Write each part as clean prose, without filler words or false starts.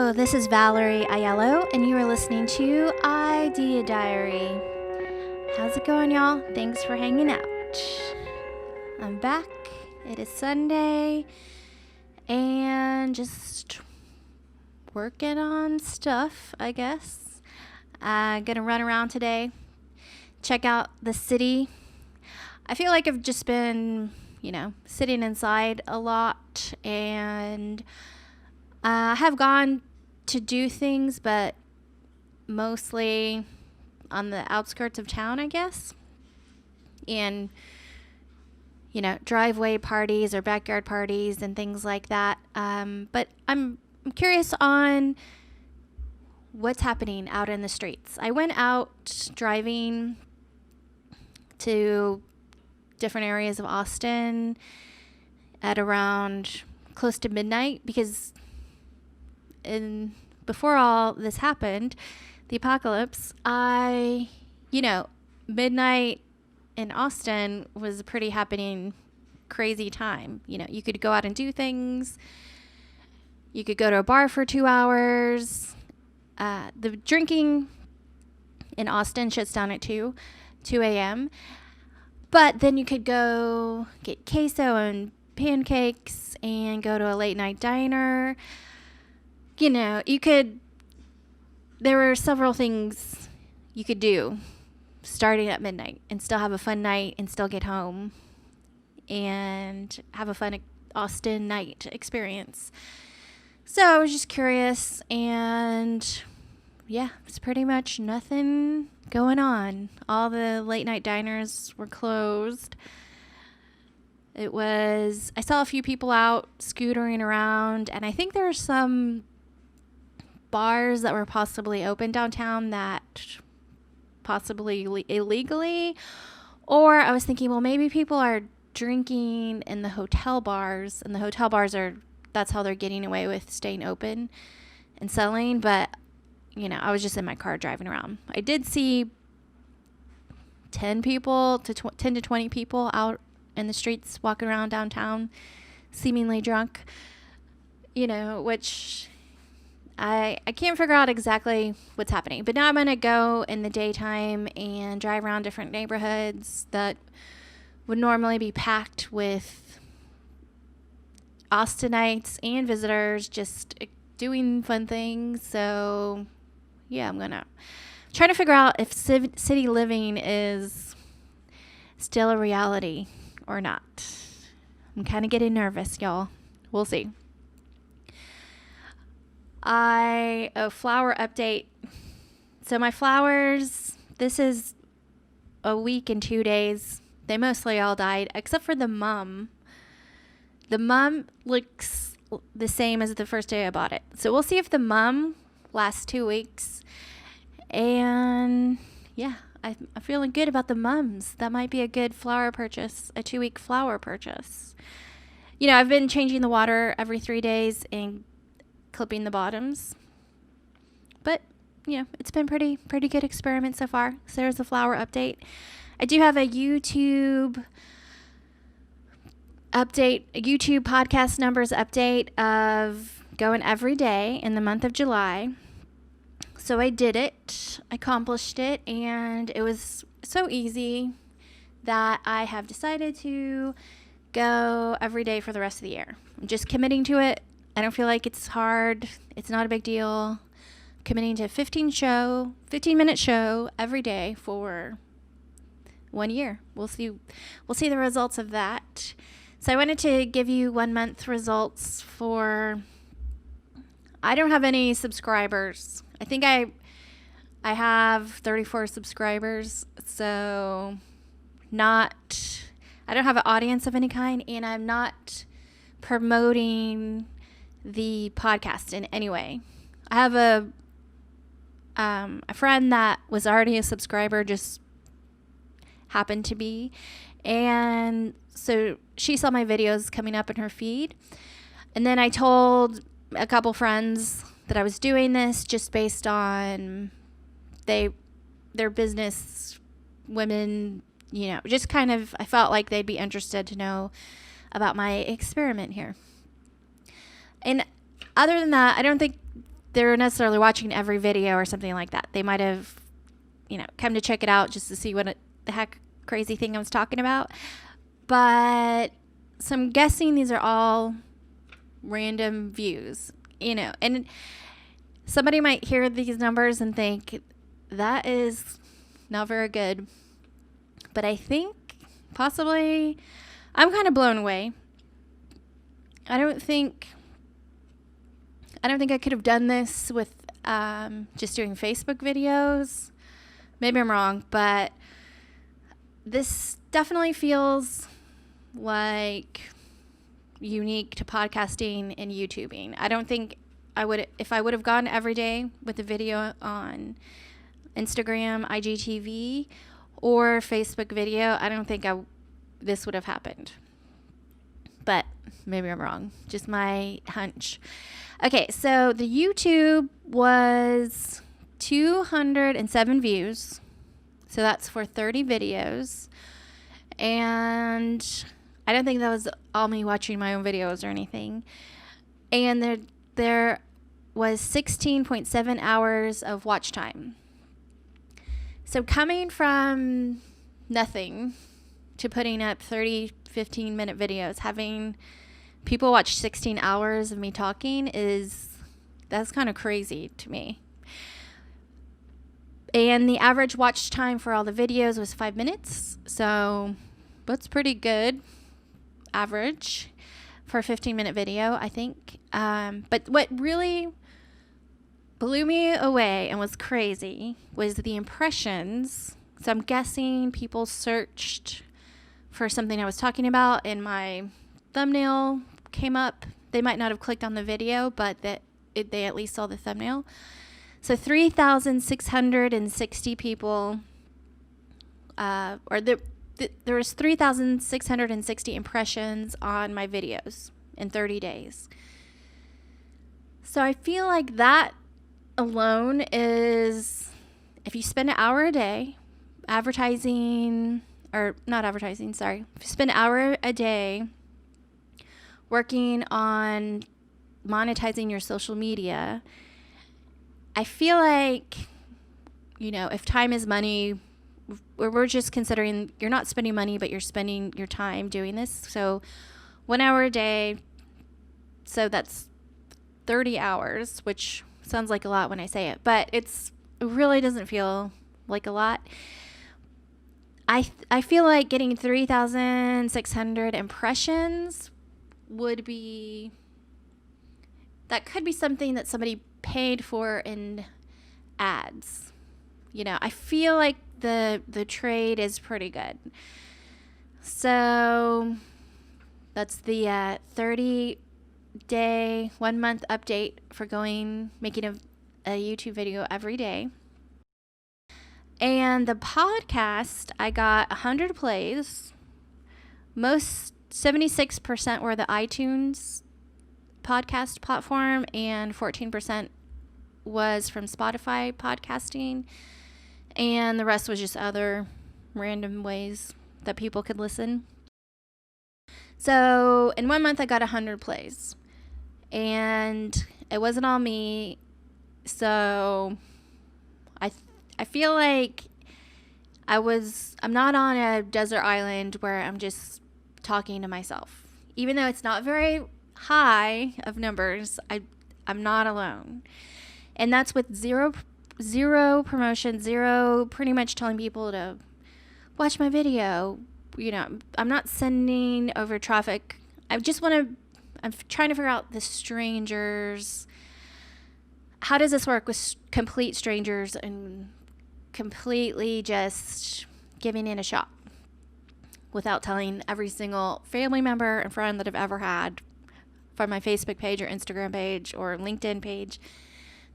Hello, this is Valerie Aiello, and you are listening to Idea Diary. How's it going, y'all? Thanks for hanging out. I'm back. It is Sunday, and just working on stuff, I guess. Gonna run around today, check out the city. I feel like I've just been, sitting inside a lot, and I have gone to do things, but mostly on the outskirts of town, I guess. And, driveway parties or backyard parties and things like that. But I'm curious on what's happening out in the streets. I went out driving to different areas of Austin at around close to midnight because before all this happened, the apocalypse, midnight in Austin was a pretty happening, crazy time. You could go out and do things. You could go to a bar for 2 hours. The drinking in Austin shuts down at 2 a.m. But then you could go get queso and pancakes and go to a late night diner. There were several things you could do starting at midnight and still have a fun night and still get home and have a fun Austin night experience. So I was just curious, and it's pretty much nothing going on. All the late night diners were closed. I saw a few people out scootering around, and I think there were some bars that were possibly open downtown that possibly illegally, or I was thinking, well, maybe people are drinking in the hotel bars, and the hotel bars that's how they're getting away with staying open and selling. But I was just in my car driving around. I did see 10 to 20 people out in the streets walking around downtown seemingly drunk, which I can't figure out exactly what's happening. But now I'm going to go in the daytime and drive around different neighborhoods that would normally be packed with Austinites and visitors just doing fun things. So, I'm going to try to figure out if city living is still a reality or not. I'm kind of getting nervous, y'all. We'll see. A flower update. So my flowers, this is a week and 2 days. They mostly all died, except for the mum. The mum looks the same as the first day I bought it. So we'll see if the mum lasts 2 weeks. And I'm feeling good about the mums. That might be a good flower purchase, a 2-week flower purchase. I've been changing the water every 3 days and clipping the bottoms, but it's been pretty good experiment so far. So there's the flower update. I do have a YouTube podcast numbers update of going every day in the month of July. So I did it, accomplished it, and it was so easy that I have decided to go every day for the rest of the year. I'm just committing to it. I don't feel like it's hard. It's not a big deal. Committing to a 15-minute show every day for 1 year. We'll see the results of that. So I wanted to give you 1 month results I don't have any subscribers. I think I have 34 subscribers. So I don't have an audience of any kind, and I'm not promoting the podcast in any way. I have a friend that was already a subscriber, just happened to be, and so she saw my videos coming up in her feed, and then I told a couple friends that I was doing this just based on their business women, just kind of, I felt like they'd be interested to know about my experiment here. And other than that, I don't think they're necessarily watching every video or something like that. They might have, come to check it out just to see what the heck crazy thing I was talking about. But so I'm guessing these are all random views, and somebody might hear these numbers and think that is not very good. But I think possibly I'm kind of blown away. I don't think I could have done this with just doing Facebook videos. Maybe I'm wrong, but this definitely feels like unique to podcasting and YouTubing. I don't think I would, if I would have gone every day with a video on Instagram, IGTV, or Facebook video, I don't think this would have happened. But maybe I'm wrong. Just my hunch. Okay, so the YouTube was 207 views. So that's for 30 videos. And I don't think that was all me watching my own videos or anything. And there was 16.7 hours of watch time. So coming from nothing to putting up 30, 15-minute videos, having people watch 16 hours of me talking that's kind of crazy to me. And the average watch time for all the videos was 5 minutes. So that's pretty good average for a 15-minute video, I think. But what really blew me away and was crazy was the impressions. So I'm guessing people searched for something I was talking about and my thumbnail came up. They might not have clicked on the video, but they at least saw the thumbnail. So 3,660 people, there was 3,660 impressions on my videos in 30 days. So I feel like that alone is, if you spend an hour a day if you spend an hour a day working on monetizing your social media, I feel like, if time is money, we're just considering you're not spending money, but you're spending your time doing this. So 1 hour a day, so that's 30 hours, which sounds like a lot when I say it, but it really doesn't feel like a lot. I feel like getting 3,600 impressions that could be something that somebody paid for in ads. I feel like the trade is pretty good. So that's the 30-day, 1 month update for making a YouTube video every day. And the podcast, I got 100 plays. 76% were the iTunes podcast platform, and 14% was from Spotify podcasting, and the rest was just other random ways that people could listen. So in 1 month I got 100 plays, and it wasn't all me. So I feel like I'm not on a desert island where I'm just talking to myself. Even though it's not very high of numbers, I'm not alone. And that's with zero promotion, zero pretty much telling people to watch my video. I'm not sending over traffic. I'm trying to figure out the strangers. How does this work with complete strangers and completely just giving in a shot without telling every single family member and friend that I've ever had from my Facebook page or Instagram page or LinkedIn page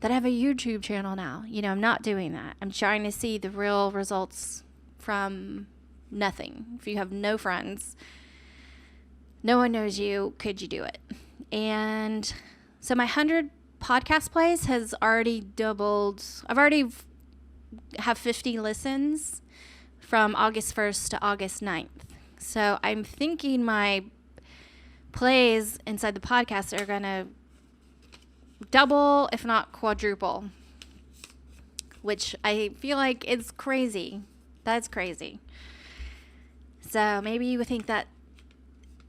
that I have a YouTube channel now. I'm not doing that. I'm trying to see the real results from nothing. If you have no friends, no one knows you, could you do it? And so my 100 podcast plays has already doubled. I've already have 50 listens from August 1st to August 9th. So I'm thinking my plays inside the podcast are going to double, if not quadruple, which I feel like is crazy. That's crazy. So maybe you would think that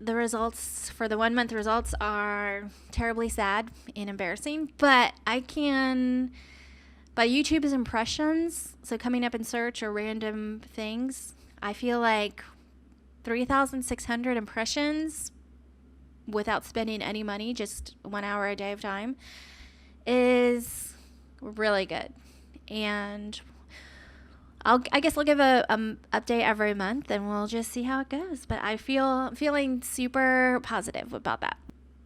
the results for the 1 month results are terribly sad and embarrassing, but I can, by YouTube's impressions, so coming up in search or random things, I feel like 3,600 impressions without spending any money, just 1 hour a day of time, is really good. And I guess I'll give a update every month, and we'll just see how it goes. But I'm feeling super positive about that.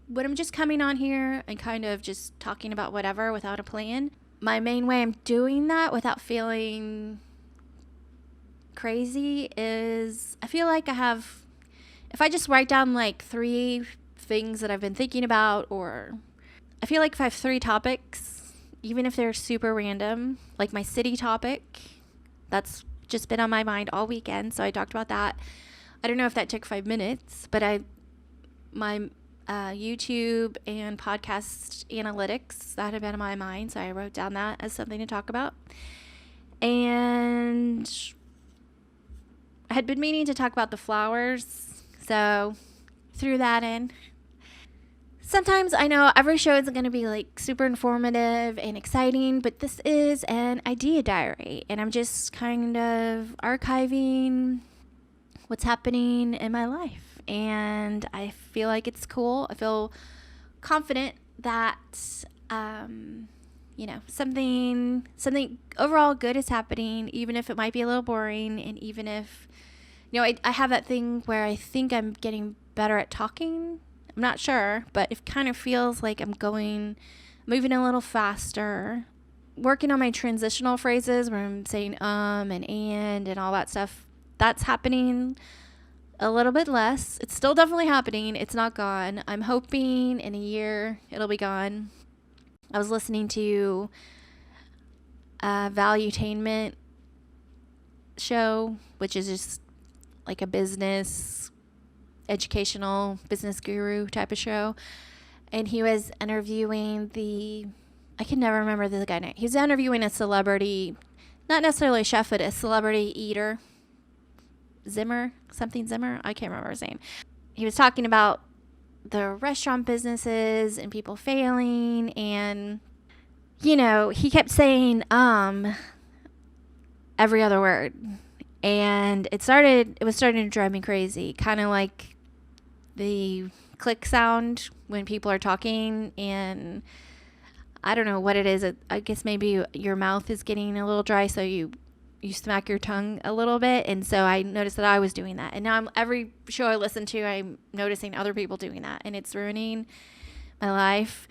When I'm just coming on here and kind of just talking about whatever without a plan, my main way I'm doing that without feeling crazy is I feel like if I just write down like 3 things that I've been thinking about, or I feel like if I have 3 topics, even if they're super random, like my city topic, that's just been on my mind all weekend, so I talked about that. I don't know if that took 5 minutes, but my YouTube and podcast analytics, that had been on my mind, so I wrote down that as something to talk about. And I had been meaning to talk about the flowers, so threw that in. Sometimes I know every show isn't going to be like super informative and exciting, but this is an idea diary, and I'm just kind of archiving what's happening in my life, and I feel like it's cool. I feel confident that something overall good is happening, even if it might be a little boring, and even if I have that thing where I think I'm getting better at talking. I'm not sure, but it kind of feels like I'm moving a little faster, working on my transitional phrases where I'm saying and all that stuff. That's happening a little bit less. It's still definitely happening. It's not gone. I'm hoping in a year it'll be gone. I was listening to a Valuetainment show, which is just like a educational business guru type of show, and he was interviewing I can never remember the guy name. He was interviewing a celebrity, not necessarily a chef, but a celebrity eater, Zimmer, I can't remember his name. He was talking about the restaurant businesses and people failing, and he kept saying every other word, and it was starting to drive me crazy, kind of like the click sound when people are talking, and I don't know what it is. I guess maybe your mouth is getting a little dry, so you smack your tongue a little bit, and so I noticed that I was doing that, and now every show I listen to, I'm noticing other people doing that, and it's ruining my life.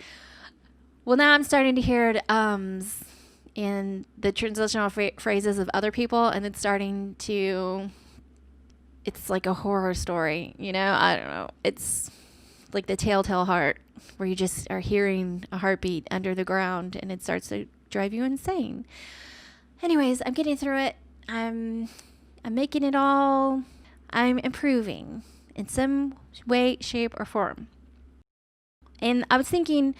Well, now I'm starting to hear the ums and the transitional phrases of other people, and it's like a horror story, I don't know. It's like the telltale heart, where you just are hearing a heartbeat under the ground, and it starts to drive you insane. Anyways, I'm getting through it. I'm making it all. I'm improving in some way, shape, or form. And I was thinking,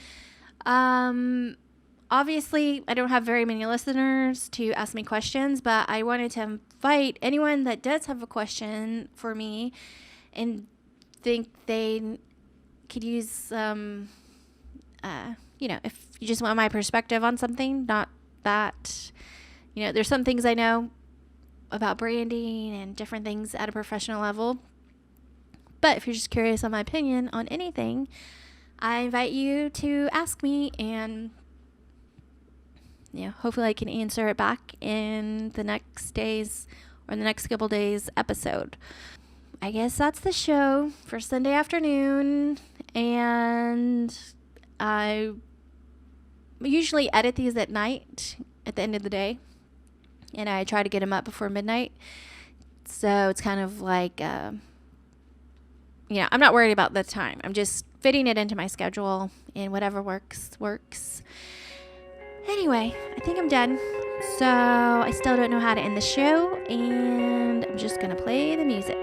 obviously, I don't have very many listeners to ask me questions, but I wanted to invite anyone that does have a question for me and think they could use, if you just want my perspective on something, not that, there's some things I know about branding and different things at a professional level. But if you're just curious on my opinion on anything, I invite you to ask me, and hopefully I can answer it back in the next couple days episode. I guess that's the show for Sunday afternoon, and I usually edit these at night at the end of the day, and I try to get them up before midnight. So it's kind of like, I'm not worried about the time. I'm just fitting it into my schedule, and whatever works. Anyway, I think I'm done. So I still don't know how to end the show, and I'm just going to play the music.